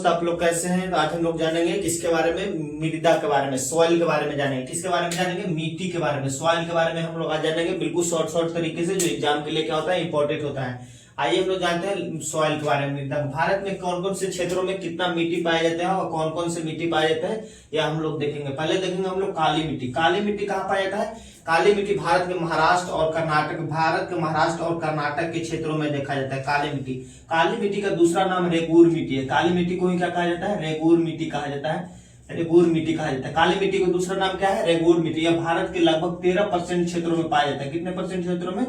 तो आप लोग कैसे हैं। तो आज हम लोग जानेंगे किसके बारे में, मृदा के बारे में, सॉइल के बारे में जानेंगे। किसके बारे में जानेंगे? मिट्टी के बारे में, सॉइल के बारे में हम लोग आज जानेंगे, बिल्कुल शॉर्ट तरीके से, जो एग्जाम के लिए क्या होता है, इंपॉर्टेंट होता है। आइए हम लोग जानते हैं सॉइल के बारे में। मृदा, भारत में कौन कौन से क्षेत्रों में कितना मिट्टी पाया जाता है और कौन कौन से मिट्टी पाया जाता है, यह हम लोग देखेंगे। पहले देखेंगे हम लोग काली मिट्टी। काली मिट्टी कहाँ पाया जाता है? काली मिट्टी भारत के महाराष्ट्र और कर्नाटक के क्षेत्रों में देखा जाता है। काली मिट्टी का दूसरा नाम रेगूर मिट्टी है। काली मिट्टी को ही क्या कहा जाता है? रेगूर मिट्टी कहा जाता है। रेगूर मिट्टी कहा जाता है। काली मिट्टी का दूसरा नाम क्या है? रेगूर मिट्टी। यह भारत के लगभग 13% क्षेत्रों में पाया जाता है। कितने परसेंट क्षेत्रों में?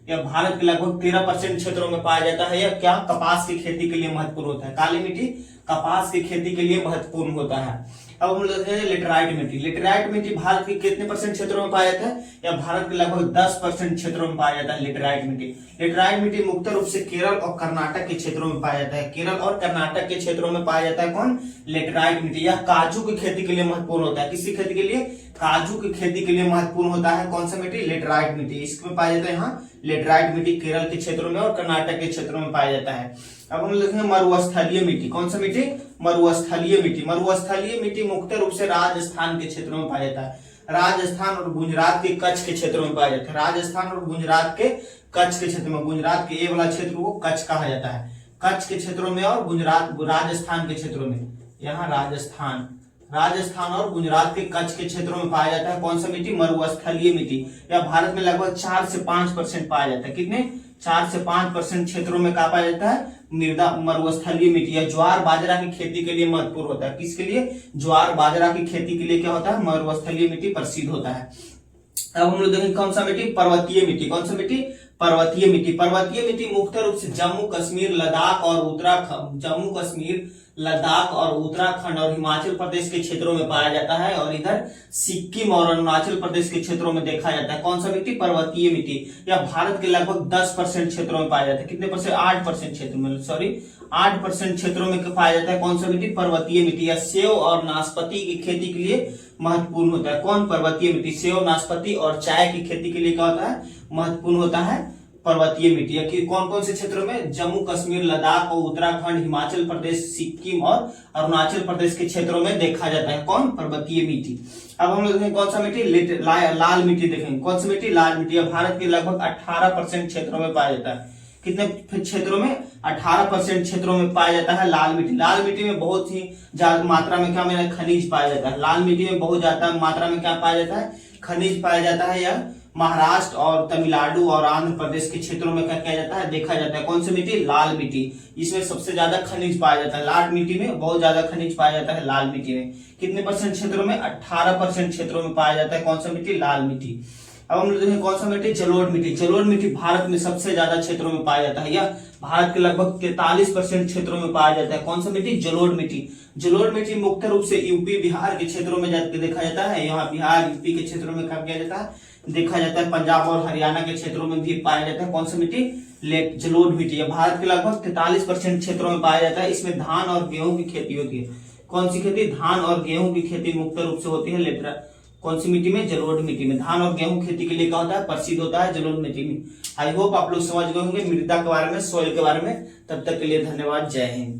यह भारत के लगभग 13% क्षेत्रों में पाया जाता है। यह क्या कपास की खेती के लिए महत्वपूर्ण होता है। काली मिट्टी कपास की खेती के लिए महत्वपूर्ण होता है। अब हम लोग देखेंगे लेटराइट मिट्टी। लेटराइट मिट्टी भारत के कितने परसेंट क्षेत्रों में पाया जाता है? यह भारत के लगभग 10% क्षेत्रों में पाया जाता है। लेटराइट मिट्टी मुख्य रूप से केरल और कर्नाटक के क्षेत्रों में पाया जाता है। केरल और कर्नाटक के क्षेत्रों में पाया जाता है कौन? लेटराइट मिट्टी। यह काजू की खेती के लिए महत्वपूर्ण होता है। किसकी खेती के लिए? काजू की खेती के लिए महत्वपूर्ण होता है। कौन सा मिट्टी? लेटराइट मिट्टी। इसमें पाया जाता है यहाँ लेटराइट मिट्टी, केरल के क्षेत्रों में और कर्नाटक के क्षेत्रों में पाया जाता है। अब हम लिखेंगे मरुस्थलीय मिट्टी। कौन सा मिट्टी? मरुस्थलीय मिट्टी मुख्य रूप से राजस्थान के क्षेत्रों में पाया जाता है। राजस्थान और गुजरात के कच्छ के क्षेत्रों में पाया जाता है। राजस्थान और गुजरात के कच्छ के क्षेत्र में, गुजरात के ये वाला क्षेत्र को कच्छ कहा जाता है। कच्छ के क्षेत्रों में और राजस्थान के क्षेत्रों में, यहाँ राजस्थान और गुजरात के कच्छ के क्षेत्रों में पाया जाता है। कौन सा मिट्टी? मरुस्थलीय मिट्टी। यह भारत में लगभग 4 से 5% पाया जाता है। कितने? 4 से 5% क्षेत्रों में कहा पाया जाता है मृदा मरुस्थलीय मिट्टी। यह ज्वार बाजरा की खेती के लिए महत्वपूर्ण होता है। किसके लिए? ज्वार बाजरा की खेती के लिए क्या होता है? मरुस्थलीय मिट्टी प्रसिद्ध होता है। अब हम लोग देखेंगे कौन सा मिट्टी? पर्वतीय मिट्टी। कौन सा मिट्टी? पर्वतीय मिट्टी मुख्य रूप से जम्मू कश्मीर, लद्दाख और उत्तराखंड और हिमाचल प्रदेश के क्षेत्रों में पाया जाता है और इधर सिक्किम और अरुणाचल प्रदेश के क्षेत्रों में देखा जाता है। कौन सा मिट्टी? पर्वतीय मिट्टी। यह भारत के लगभग 10% क्षेत्रों में पाया जाता है। कितने परसेंट? 8% क्षेत्रों में, 8% क्षेत्रों में पाया जाता है। कौन सा मिट्टी? पर्वतीय मिट्टी। यह सेव और नाशपाती की खेती के लिए महत्वपूर्ण होता है। कौन? पर्वतीय मिट्टी। सेव, नाशपाती और चाय की खेती के लिए क्या होता है? महत्वपूर्ण होता है पर्वतीय मिट्टी। कौन कौन से क्षेत्रों में? जम्मू कश्मीर, लद्दाख और उत्तराखंड, हिमाचल प्रदेश, सिक्किम और अरुणाचल प्रदेश के क्षेत्रों में देखा जाता है। कौन? पर्वतीय मिट्टी। अब हम लोग देखेंगे कौन सा मिट्टी? लाल मिट्टी देखेंगे। कौन सी मिट्टी? लाल मिट्टी। भारत के लगभग 18% क्षेत्रों में पाया जाता है। कितने क्षेत्रों में? 18% क्षेत्रों में पाया जाता है लाल मिट्टी। लाल मिट्टी में बहुत ही ज्यादा मात्रा में क्या मिला? खनिज पाया जाता है। लाल मिट्टी में बहुत ज्यादा मात्रा में क्या पाया जाता है? खनिज पाया जाता है। यह महाराष्ट्र और तमिलनाडु और आंध्र प्रदेश के क्षेत्रों में क्या किया जाता है? देखा जाता है। कौन सी मिट्टी? लाल मिट्टी। इसमें सबसे ज्यादा खनिज पाया जाता है। लाल मिट्टी में बहुत ज्यादा खनिज पाया जाता है। लाल मिट्टी में कितने परसेंट क्षेत्रों में? 18% क्षेत्रों में पाया जाता है। कौन सा मिट्टी? लाल मिट्टी। अब हम लोग देखें कौन सा मिट्टी? जलोढ़ मिट्टी। जलोढ़ मिट्टी भारत में सबसे ज्यादा क्षेत्रों में पाया जाता है। यह भारत के लगभग 43% क्षेत्रों में पाया जाता है। कौन सा मिट्टी? जलोढ़ मिट्टी। जलोढ़ मिट्टी मुख्य रूप से यूपी, बिहार के क्षेत्रों में देखा जाता है। यहाँ बिहार, यूपी के क्षेत्रों में क्या किया जाता है? देखा जाता है। पंजाब और हरियाणा के क्षेत्रों में भी पाया जाता है। कौन सा मिट्टी? जलोढ़ मिट्टी। भारत के लगभग 43% क्षेत्रों में पाया जाता है। इसमें धान और गेहूं की खेती होती है। कौन सी खेती? धान और गेहूं की खेती मुख्य रूप से होती है। कौन सी मिट्टी में? जलोढ़ मिट्टी में। धान और गेहूं खेती के लिए क्या होता है? प्रसिद्ध होता है जलोढ़ मिट्टी में। आई होप आप लोग समझ गए होंगे मृदा के बारे में, सॉइल के बारे में। तब तक के लिए धन्यवाद। जय हिंद।